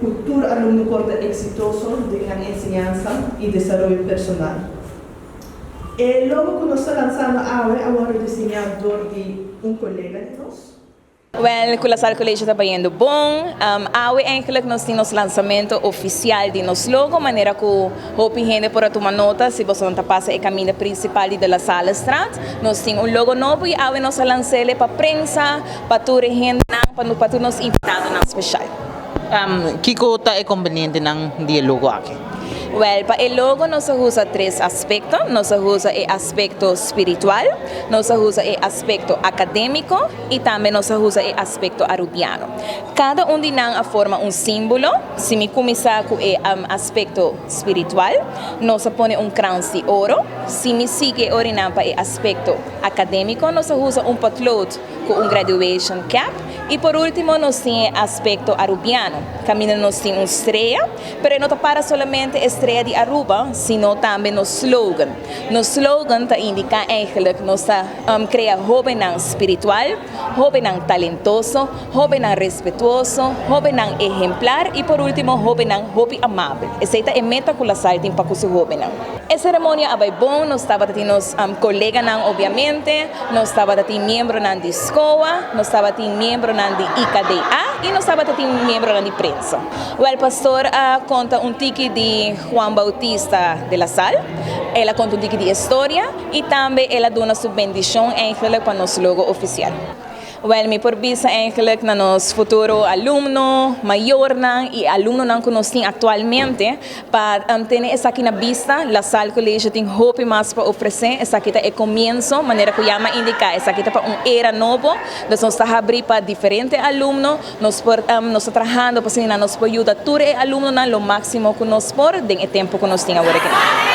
cultura alumno corte exitoso de la enseñanza y desarrollo personal. El logo que nos está lanzando ahora es diseñador de un colega de nosotros. Well, Kulasar College está yendo bom. Awe eigenlijk nós temos lançamento oficial de nosso logo, maneira que o gente para tomar nota se você não passa o caminho principal de la sala strat. Nós temos logo novo e awe nós lançamos para prensa, para toda gente, para todos nos invitados na especial. Kiko ta é conveniente ng diálogo aqui? Well, para el logo nos usa tres aspectos. Nos usa el aspecto espiritual, nos usa el aspecto académico y también nos usa el aspecto arubiano. Cada uno de ellos forma un símbolo. Si me comienza con el aspecto espiritual, nos pone un crans de oro. Si me sigue orinando para el aspecto académico, nos usa un patlot con un graduation cap. Y por último, nos tiene el aspecto arubiano. Camino nos tiene una estrella, pero no para solamente estrella de Aruba, sino también nos slogan. Nos slogan te indica eigenlijk nos crea joven espiritual, joven talentoso, joven respetuoso, joven ejemplar y por último joven amable. Esa es la meta que la site para su joven. La ceremonia abay bon, nos estaba nos colega obviamente, nos estaba miembro de discoa, nos estaba miembro de IKDA y nos estaba miembro de prensa. El pastor conta un tiki de Juan Bautista de la Sal, ela conta un tiki de historia y también ela dona su bendición eigenlijk para nuestro logo oficial. Well, mi porbisa eigenlijk na nos futuro alumno, mayor y alumno que nos tiene actualmente para tener esa aqui na vista, la Sal College tem hope mais para oferecer, essa aqui é começo, maneira que llama indicar, essa aqui é para era novo, nós estamos abrir para diferentes alunos, nós estamos trabalhando para nos ajudar todo aluno na lo máximo que nos por, den o tempo que nos tem agora aqui.